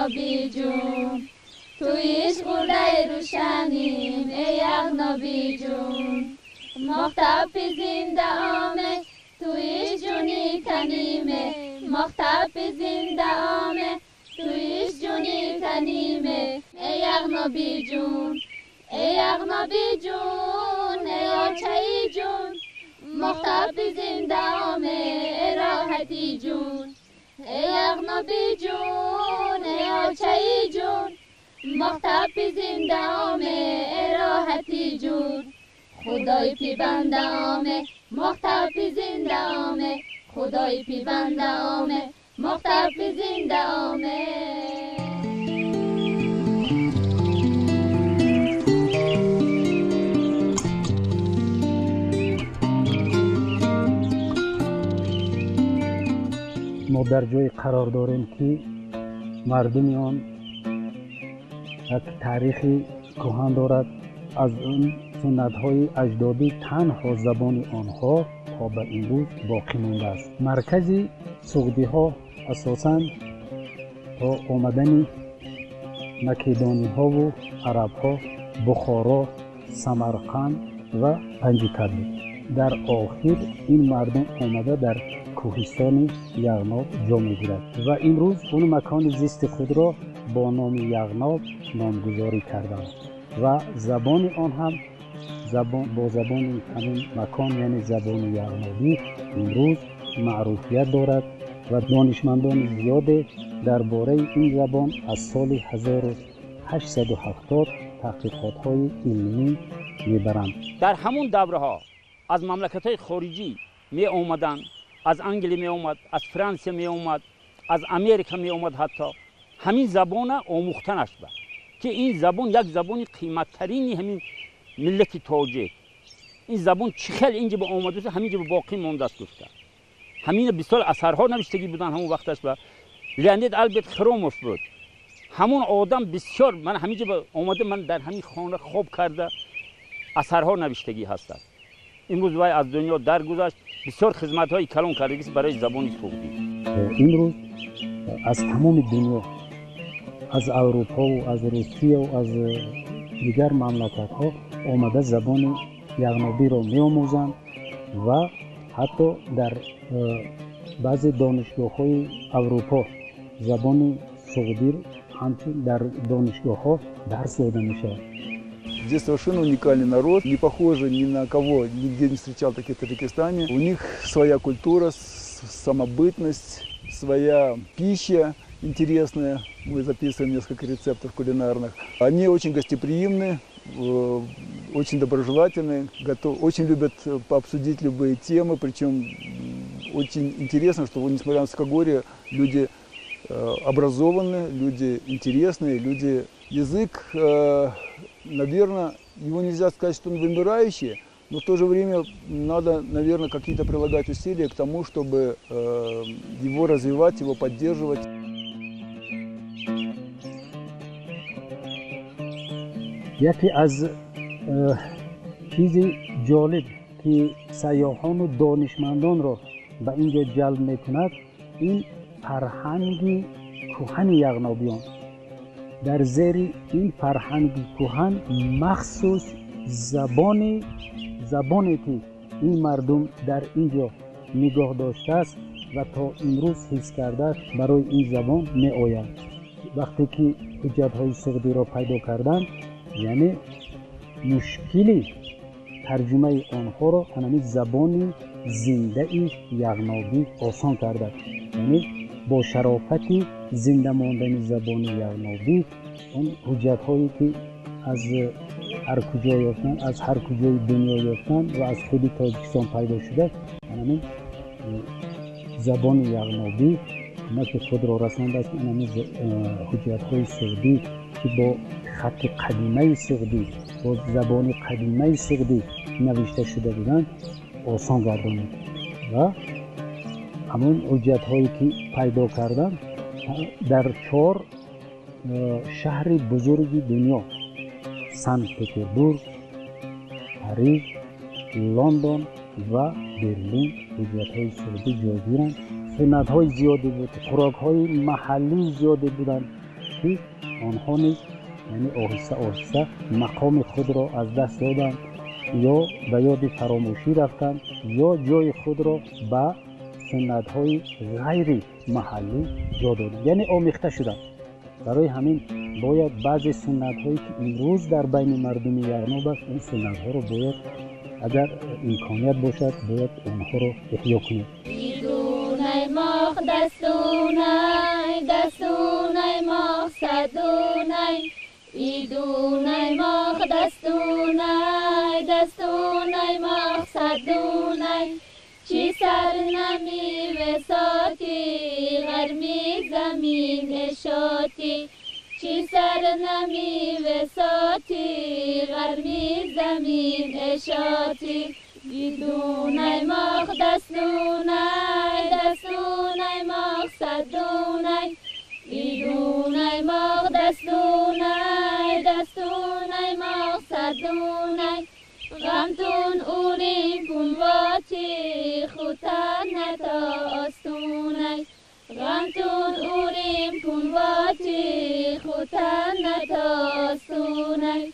یغنابی جون تویش قوله روشنیم ای یغنابی جون مختب زنده آمه تویش جونی کنیمه مختب زنده آمه تویش جونی کنیمه ای یغنابی جون ای یغنابی جون ای آچهی جون مختب زنده آمه ای راحتی جون ای یغنابی جون ای آچهی جون مختب زنده آمه ای راحتی جون خدای پی بنده آمه مختب زنده آمه خدای پی بنده آمه مختب زنده آمه ما در جای قرار داریم که مردم آن یک تاریخی کهن دارد. از اون سنت‌های اجدادی تنها زبان آنها تا به امروز باقی مانده است. مرکز سعودی‌ها اساساً تا آمدن مکیدانی‌ها و عرب‌ها بخارا، سمرقند و پنجکد بود. در آخر این مردم آمده در کوهستان یغناب جا می‌گیرد و امروز اون مکان زیست خود را با نام یغناب نامگذاری کردند و زبان آن هم با زبان همین مکان یعنی زبان یغنابی امروز معروفیت دارد و دانشمندان زیاد درباره این زبان از سال 1870 تحقیقات‌های علمی می‌برند. در همون دوره‌ها از مملکت‌های خارجی می آمدند، از انگلیس می آمد، از فرانسه می آمد، از امریکا می آمد، حتی همین زبان آموختنش بود که این زبان یک زبان قیمت‌ترینی همین ملت تاجیک. این زبان چه خیلی اینجا به آمده همینجا به باقی مانده است. گفته همین بسیار اثرها نوشتگی بودن همون وقتش با لئونید آلبرت خروموف بود. همون آدم بسیار من همینجا به آمده من در همین خانه خواب کرده اثرها نوشتگی هست. امروز وای از دنیا درگذشت، بسیار خدمت‌های کلان کرده است برای زبان سعودی. امروز از تمام دنیا، از اروپا و از روسیه و از دیگر مملکت‌ها آمده زبان یغنابی را می‌آموزند و حتی در بعضی دانشگاه‌های اروپا زبان سعودی همچنین در دانشگاه‌ها درس داده می‌شود. Здесь совершенно уникальный народ, не похожий ни на кого, нигде не встречал таких в Таджикистане. У них своя культура, самобытность, своя пища интересная. Мы записываем несколько рецептов кулинарных. Они очень гостеприимны, очень доброжелательны, очень любят обсудить любые темы. Причем очень интересно, что несмотря на высокогорье, люди образованные, люди интересные, люди... Язык, наверное, его нельзя сказать, что он вымирающий, но в то же время надо, наверное, какие-то прилагать усилия к тому, чтобы его развивать, его поддерживать. یکی از چیزی جالب که سیاحان و دانشمندان را به اینجا جلب میکند این فرهنگ کهن یغنابیان. در زیر این فرهنگ کهن مخصوص زبانی که این مردم در اینجا نگاه داشته است و تا امروز حفظ کرده است برای این زبان می آید. وقتی که حجت‌های سعودی را پیدا کردند یعنی مشکلی ترجمه آنها را همین زبان زنده یغنابی آسان کرده. یعنی با شرافت زنده ماندن زبان یغنابی اون حجت‌هایی که از هر کجا یافتن، از هر کجای دنیا یافتن و از خود تاجیکستان پیدا شده، همین زبان یغنابی که خود را رسانده است. همین حجت‌های سعودی که با خط قدیمه سعودی، با زبان قدیمه سعودی نوشته شده بودند آسان گردانید و همون حجت‌هایی که پیدا کردن در 4 شهر بزرگ دنیا، سن پترزبورگ، پاریس، لندن و برلین حجت‌های سعودی جایگیرند. سنت‌های زیادی بود، خوراک‌های محلی زیادی بودند کی آنها نیز یعنی آهسته آهسته مقام خود را از دست دادند یا به یاد فراموشی رفتند یا جای خود را به سنت های غیر محلی جا دادند، یعنی آمیخته شدند. برای همین باید بعضی سنت هایی که امروز در بین مردم یغناب است، این سنت ها رو باید اگر امکانیت باشد باید اونها رو احیا کنیم. ایدونای ماخ دستونای دستونای ماخ صدونای ایدونای ماخ دستونای دستونای ماخ صدونای چی سر نمی وساتی غرمی زمین اشاتی چی سر نمی وساتی غرمی زمین اشاتی ایدونای ماخ دستونای دستونای ماخ صدونای ایدونای ماخ دستونای دستونای ماخ صدونای غمتون اوریم پونواتی خوتن نتا آستونای غمتون اوریم پونواتی خوتن نتا آستونای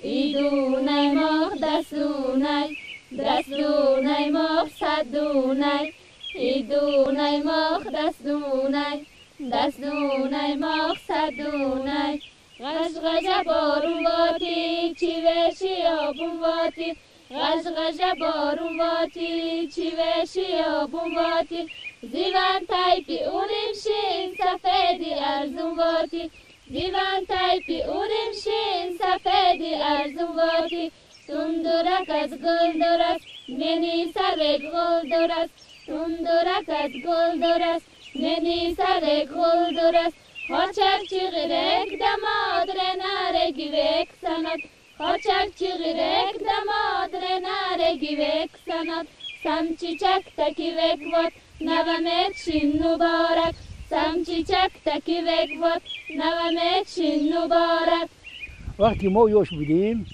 ایدونای ماخ دستونای دستونای ماخ صدونای ایدونای ماخ دستونای دستونای ماخ صدونای غش غش بارون واتی چی وشی آبون واتی غش غش بارون واتی چی وشی آبون واتی زیوان تایپی اوریم شین سفیدی ارزون واتی زیوان تایپی اوریم شین سفیدی ارزون واتی تندرک از گل درست منی سر گل درست تندرک از گل درست منی سر گل درست خاچک چیغرک دمادر نارگی وک سند خاچک چیغرک دمادر نارگی وک سند سمچی چک تکی وک وات نوامت شین مبارک سمچی چک تکی وک وات نوامت شین مبارک. وقتی ما یوش بودیم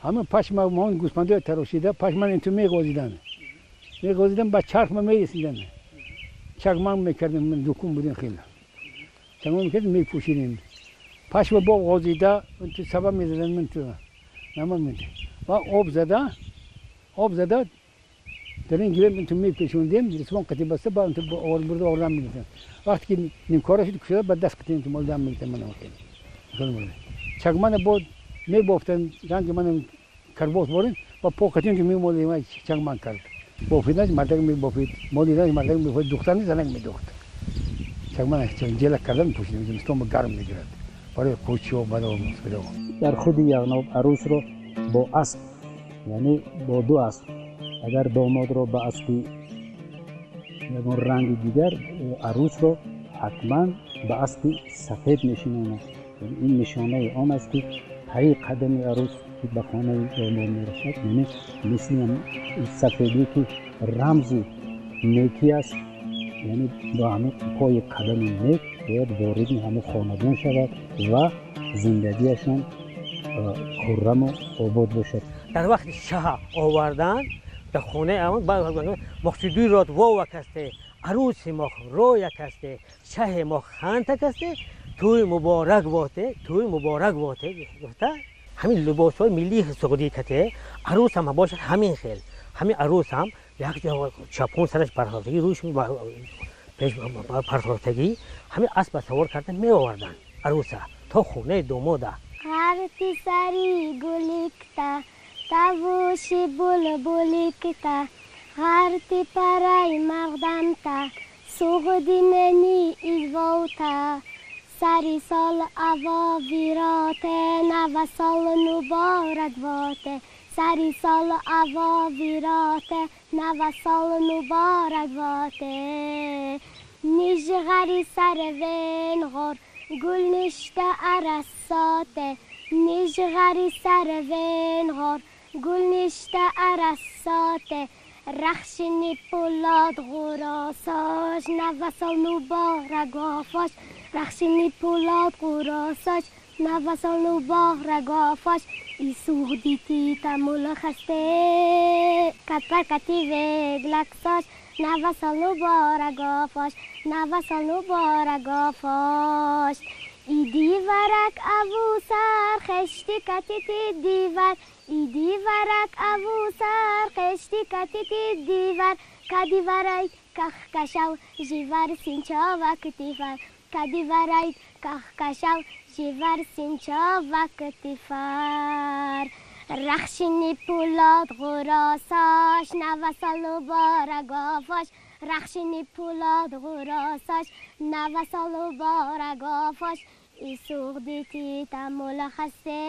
همه پشم ما گوسفنده تراشیده پشم من تو میگوزیدم با چرخ ما میرسیدن چکمان میکردیم من دکون بودیم خیلی چکمان میکردیم میپوشیدیم پشم با غازیده تو سبب میزدن من تو نمان میده و آب زده در این گیره من تو میپیشوندیم رسوان قطعی بسته با انتو با آور برده آوردن میگیدن وقتی که نیم کارش کشیده با دست قطعی تو مالدن میگیدن من آورد چکمان بود میبافتن رنگ من کرباس بارین با پا قطعی که میمالیم چکمان کرد بافیدنش مردک میبافید مالیدنش مردک میبافید دخترنی زنک میدوخت چکمان جلک کردن پوشیدیم زمستان با گرم میگیرد برای کوچی و بدو مسکده در خود یغناب عروس رو با اسب یعنی با دو اسب اگر داماد رو به اسبی یگان رنگ دیگر عروس رو حتما به اسبی سفید نشینانه این نشانه آن است که هی قدم عروس که به خانه داماد میرسد یعنی مثل سفیدی که رمز نیکی است یعنی با همه پای قدم نیک باید وارد همه خاندان شود و زندگیشان خرم و آباد باشد. در وقت شاه آوردن در خانه اما مقصودی راد واو کسته عروس ما رویا کسته شه ما خانته کسته توی مبارک واته گفته همین لباس های ملی سعودی کته عروس هم باشد همین خیل همین عروس هم یک جا چاپون سرش پرتافتگی روش پیش پرتافتگی همین اسب سوار کردن می آوردن عروسه تا خونه دوماده غرتی سری گلیکتا تابوشی بلبلیکتا غرتی پرای مقدمتا سوغدی منی ایلوتا سری سال اوا ویراته نو سال مبارک واته سری سال اوا ویراته نو سال مبارک واته نیج غری سر وین غور گل نشته عرصاته نیج غری سر وین غور گل نشته عرصاته رخشنی پولاد غراساش نو سال مبارک وافاش رخشنی پولاد غراساش نو سال مبارک وافاش ای سوغدی تی تمول خسته کتر کتی وگلکساش نو سال مبارک وافاش نو سال مبارک وافاش ای دیوارک ابو سر خشتی کتیتی دیوار ای دیوارک ابو سر خشتی کتیتی دیوار کدیوارای کخ کشاو جیوار سینچا وقتیفر کدیوارای کخ کشاو جیوار سینچا وقتیفر رخشینی پولاد غراساش نوسالو بارگافاش رخشینی پولاد غراساش نوسالو بارگافاش ای سوق دیتی تمول خسته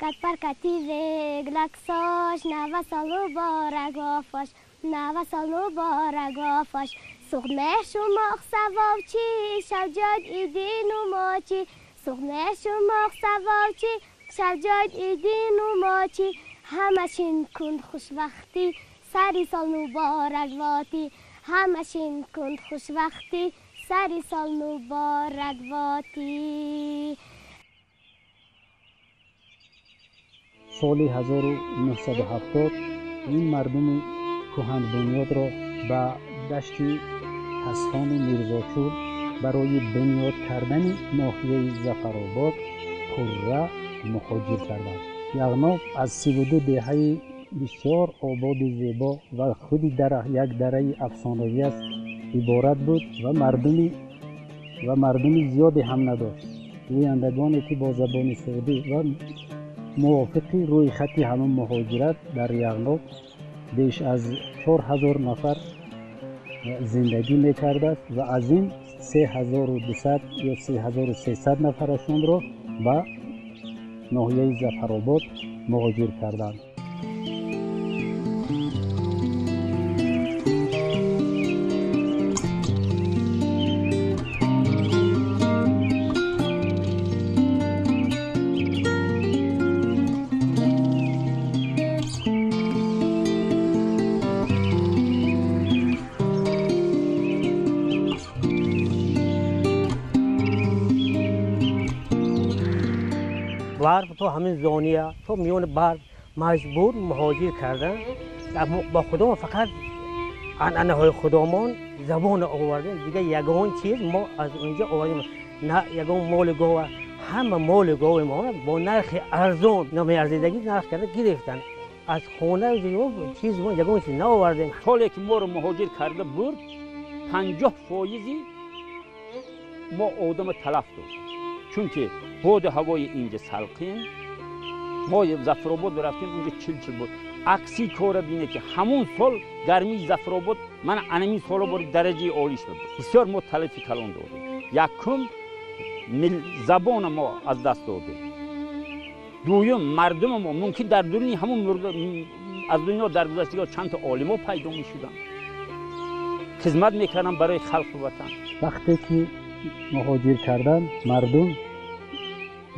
کت پر کتی وگلکساش نوسالو بارگافاش نوسالو بارگافاش سوق مشو مخ سواوچی شوجاد ایدینو ماچی سوق مشو مخ سواوچی شوجاد ایدینو ماچی همشین کند خوشوقتی سری سال مبارک واتی همشین کند خوشوقتی سری سال مبارک واتی. سال 1970 این مردم کهن بنیاد را به دشت تسخان میرزاچور برای بنیاد کردن ناحیه ظفرآباد کره مهاجر کردند. یغناب از 32 دهه بسیار آباد و زیبا و خودی یک دره افسانه‌ای است عبارت بود و مردمی زیادی هم نداشت. گویندگانی که با زبان سعودی و موافقی روی خط همون مهاجرت در یغناب بیش از 4000 نفر زندگی می‌کرد و از این 3200 یا 3300 نفرشون را به ناحیه ظفرآباد مهاجر کردند. برف تو همین زونیه تو میون برف مجبور مهاجر کردن با خودمون فقط عنعنه های خودمون زبان آوردن دیگه یگان چیز ما از اونجا آوردیم نه یگان مال گاو همه مال گاو ما با نرخ ارزان نمیارزیدگی نرخ کرده گرفتن از خونه و چیز ما یگان چیز نآوردیم. سالی که ما رو مهاجر کرده بود 50% ما آدم تلف داشت چون که بود هوای اینجا سلقین ما ظفرآباد رفتیم اونجا چل بود عکسی کار بینه که همون سال گرمی ظفرآباد من انمی سالا بار درجه عالیش بود بسیار ما تلفی کلان دادیم. یکم زبان ما از دست دادیم. دویم مردم ما ممکن در دنیا همون از دنیا در گذشته چند تا عالم پیدا می شدن خدمت میکردن برای خلق وطن. وقتی که مهاجر کردن مردم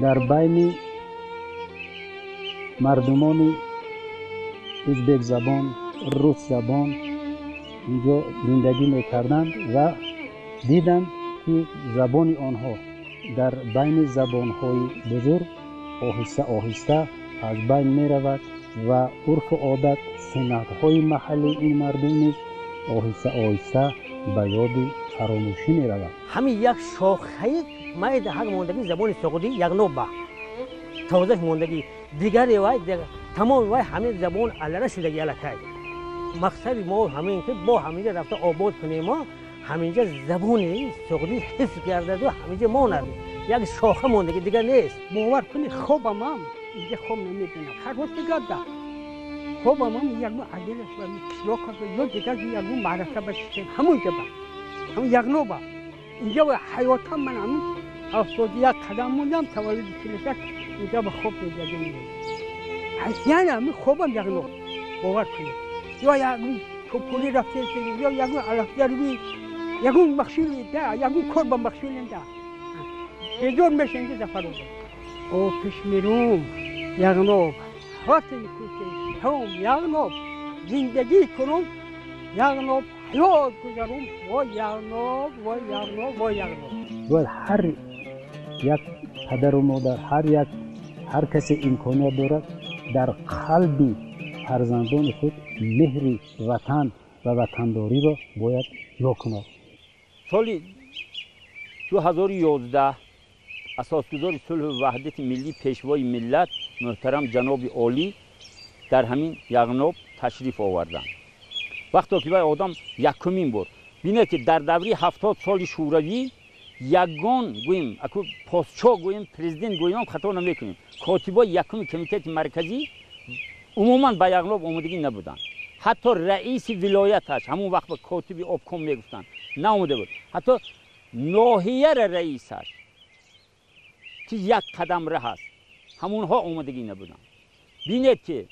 در بین مردمان ازبک زبان روس زبان اینجا زندگی میکردند و دیدند که زبان آنها در بین زبانهای بزرگ آهسته آهسته از بین میرود و عرف و عادت سنت‌های محلی این مردم نیز آهسته آهسته به یاد فراموشی میرود. همین یک شاخه ماید حق موندگی زبان سعودی یغناب با تازه موندگی دیگری وای تمام وای همین زبان علنه شده یلکای مقصد ما همین که با همینجا رفته آباد کنیم ما همینجا زبان سعودی حفظ کرده و همینجا ماند یک شاخه موندگی دیگر نیست. باور کنی خوبم هم اینجا خوب نمیبینم هر وقت دیگر ده خوبم هم یک نوع عجلش و کسلا کرده یا دیگر یک نوع معرفه بشیم همونجا با همون یغناب با اینجا و حیاتم من همون 71 قدم موندم تولد کلیسک اینجا به خوب زندگی می‌کنم. یعنی همین خوبم یغناب باور کنید یا یعنی پولی رفته یا یعنی علفداری یعنی مخشولی ده یعنی کرب مخشولی ده بجور میشه اینجا ظفرآباد او پیش میروم یغناب حتی کوچه هم یغناب زندگی کنم یغناب حیات گذارم و یغناب و یغناب و یغناب. باید هر یک پدر و مادر هر کسی امکانیت دارد در قلب فرزندان خود مهر وطن و وطنداری را باید جا کند. سالی 2011 اساسگزار صلح و وحدت ملی پیشوای ملت محترم جناب عالی در همین یغناب تشریف آوردند. وقتی که آدم یکمین بار بینه که در دوره 70 سال شوروی یگان گویم اكو پاسچو گویم پرزیدنت گویم خطا نمیکنیم کاتبای یکم کمیته مرکزی عموما به یغناب آمدگی نبودن. حتی رئیس ولایتش همون وقت به کاتبی ابکم میگفتن نآمده بود. حتی ناحیه رئیسش که یک قدم ره است همونها آمدگی نبودن. بینید که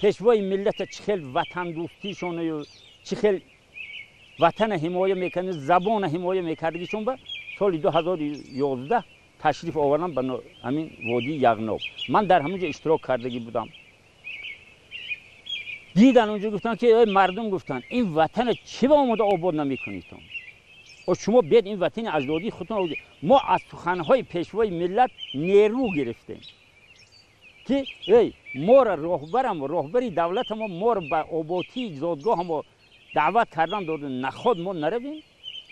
پیشوای ملت چخیل وطن دوستیشونه و چخیل وطن حمایه میکنه زبان حمایه میکردگیشون به سال 2011 تشریف آوردن به همین وادی یغناب. من در همونجا اشتراک کردگی بودم. دیدن اونجا گفتن که مردم گفتن این وطن چی به آمده آباد نمیکنید و شما بیاد این وطن اجدادی خودتون آباد. ما از سخنهای پیشوای ملت نیرو گرفتیم که ما را راهبری دولت ما را به آبادی زادگاه ما دعوت کردن داده نخواد ما نرویم.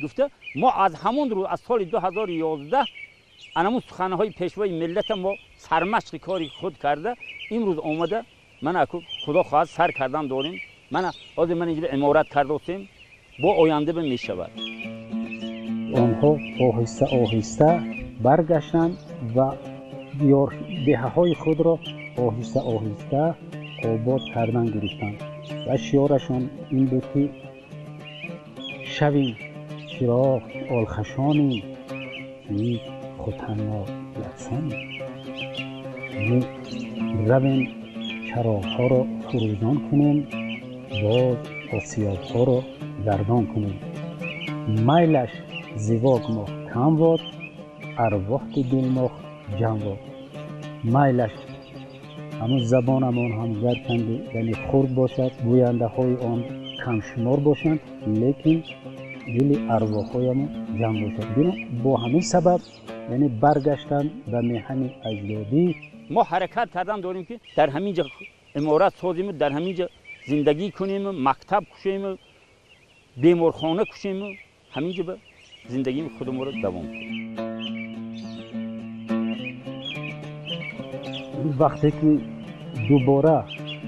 گفته ما از همون رو از سال 2011 انمون سخنهای پیشوای ملت ما سرمشق کاری خود کرده امروز آمده من خدا خواهد سر کردن داریم. من اینجا امارت کرده هستیم با آینده به می شود. آنها آهسته آهسته برگشتند و دهه های خود را آهسته آهسته آباد کردن گرفتند و شعارشان این بود که شویم چراغ آلخشانی که خود تنها یکسانی. رویم چراغ ها را فروزان کنیم باز آسیاب ها را گردان کنیم. میلش زیواک ما کم واد ارواح دل ما جمع واد. میلش همون زبانمان هم گرکنده یعنی خرد باشد گوینده های آن کم شمار باشند لیکن دل ارواح هایمون جمع باشد. با همین سبب یعنی برگشتن به میهن اجدادی ما حرکت کردن داریم که در همینجا امارت سازیم در همینجا زندگی کنیم مکتب کشیم بیمارخانه کشیم همینجا به زندگی خودمون رو دوام کنیم. وقتی که دوباره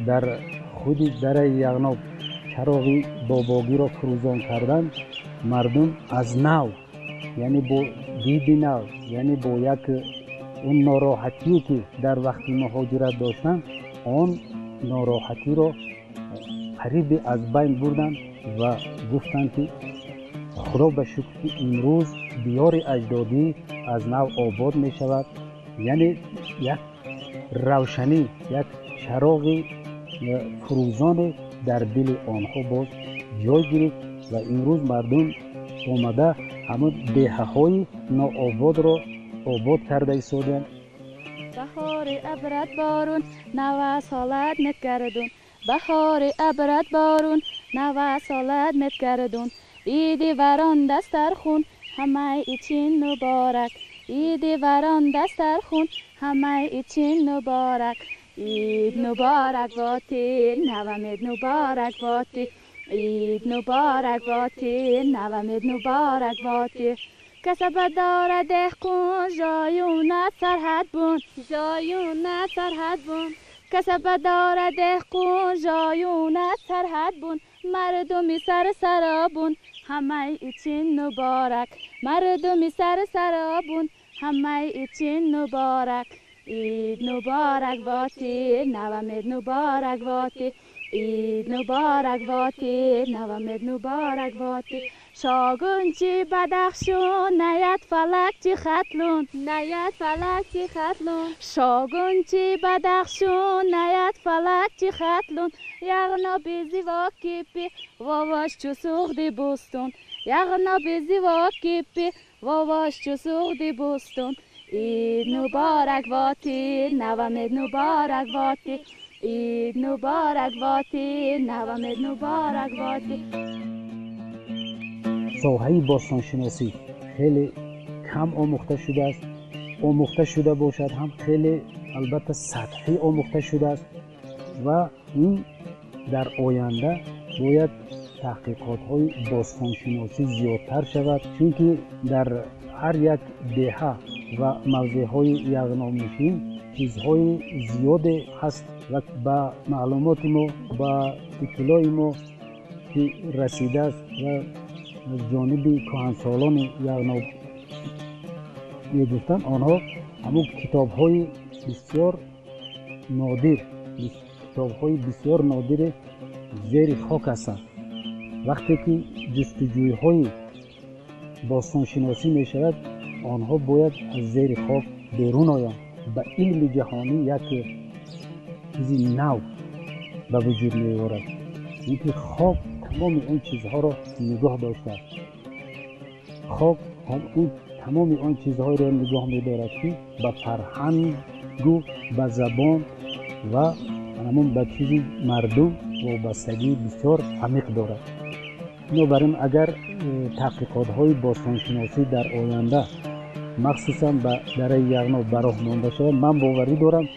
در خود در یغناب چراغی باباگی را فروزان کردن مردم از نو یعنی با دید نو یعنی با یک اون ناراحتی که در وقت مهاجرت داشتن آن ناراحتی را قریب از بین بردن و گفتند که خدا به شکر که امروز دیار اجدادی از نو آباد می شود. یعنی یک روشنی یک چراغ فروزان در دل آنها باز جای گرفت و امروز مردم آمده همه دهه های ناآباد را آباد کرده ایستادند. بهار ابرد بارون نوا سالت متگردون بهار ابرد بارون نوا سالت متگردون ایدی وران دسترخون همه için مبارک ایدی وران دسترخون همه için مبارک اید مبارک باتی نوامد مبارک باتی اید مبارک باتی نوامد مبارک باتی کسب داره دهقون جایونت سرحد بون جایونت سرحد بون کسب داره دهقون جایونت سرحد بون مردمی سر سرابون همه için مبارک مردمی سر سرابون همه için مبارک اید مبارک باتی نوامد مبارک باتی اید مبارک باتی نوامد مبارک باتی شاگون چی بدخشون نیت فلک چی خطلون نیت فلک چی خطلون شاگون چی بدخشون نیت فلک چی خطلون یغنا بیزی واکی پی واواش چو سوخدی بوستون یغنا بیزی واکی پی واواش چو سوخدی بوستون اید مبارک باتی نوامد مبارک باتی اید مبارک باتی نوامد مبارک باتی. ساحه باستانشناسی خیلی کم آموخته شده است. آموخته شده باشد هم خیلی البته سطحی آموخته شده است و این در آینده باید تحقیقات های باستانشناسی زیادتر شود چون که در هر یک دهه و موضع‌های یغمانشین چیزهای زیاد هست و با معلومات ما با اطلاع ما که رسیده است و جانب کهنسالان یغما میگفتند آنها همون کتاب‌های بسیار نادر زیر خاک هستند. وقتی که جستجوی‌های باستانشناسی می شود آنها باید از زیر خاک بیرون آیند به علم جهانی یک چیزی نو به وجود می آورد. اینکه خاک تمام اون چیزها را نگاه داشته است. خاک تمام اون چیزهای را نگاه می دارد که به فرهنگ و به زبان و همون به چیزی مردم وابستگی بسیار عمیق دارد. بنابراین اگر تحقیقات‌های باستانشناسی در آینده مخصوصا به دره یغما براه مانده شود، من باوری دارم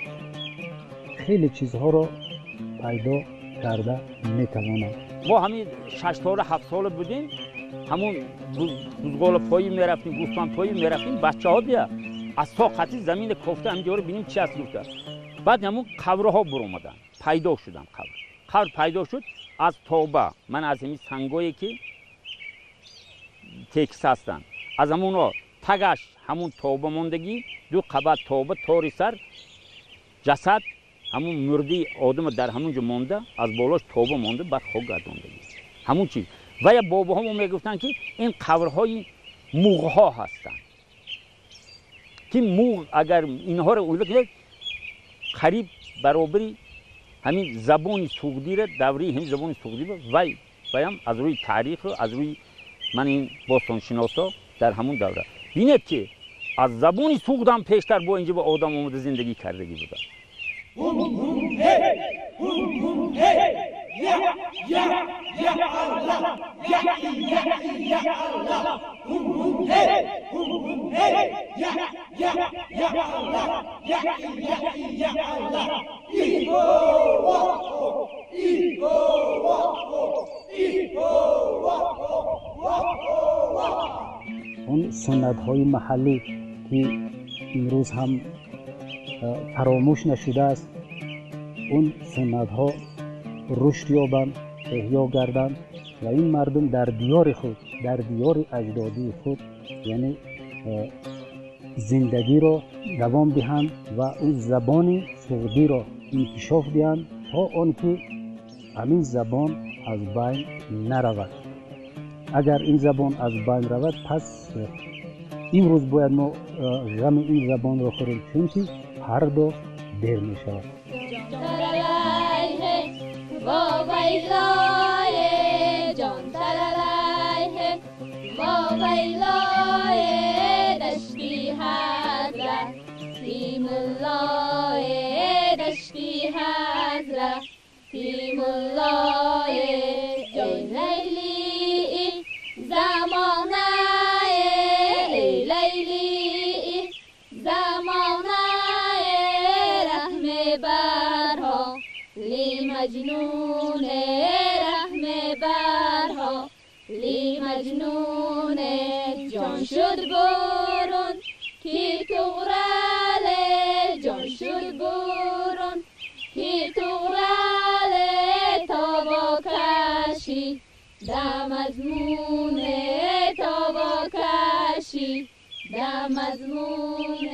خیلی چیزها را پیدا کرده میتوانم. ما همین 6 سال 7 سال بودیم، همون بزغال پایی میرفتیم، گوسفند پایی میرفتیم، بچه‌ها بیا از ساقطی زمین کوفته همینجا رو ببینیم چی هست گفته. بعد همون قبرها بر اومدن، پیدا شدن. قبر پیدا شد از توبه. من از همین سنگایی که تکس هستن از همون تگش همون توبه موندگی، دو قبر توبه تاری سر جسد همون مردی آدم در همونجا مونده، از بالاش توبه مونده، بعد خوب گردوندگی همون چیز. و یا بابا همون میگفتن که این قبرهای موغ ها هستن که موغ اگر اینها رو اولوه کنید قریب برابری همین زبان سوگدی را دوری همین زبان سوگدی و هم از روی تاریخ و از روی من این باستانشناسا در همون دوره بینید که از زبان سوگدم پیشتر با اینجا با آدم آمده زندگی کردگی بوده. اون سنت‌های محلی که امروز هم فراموش نشده است، اون سنت‌ها رشد یابند، احیا گردند و این مردم در دیار خود، در دیار اجدادی خود یعنی زندگی را دوام دهند و اون زبان سوگدی را انکشاف دهند تا آنکه همین زبان از بین نرود. اگر این زبان از بین رود پس امروز باید ما غم این زبان را خوریم، چون که هر دو دیر می شود. جان تلالایه و ویلایه دشتی حضره تیم الله دشتی حضره تیم الله ای لیلی زمانه ای لیلی زمانه رحم برها لی مجنون رحم برها لی مجنون جان شد برون کی تغراله جان شد برون کی تغراله تا با کشی دم مضمون تا با کشی دم مضمون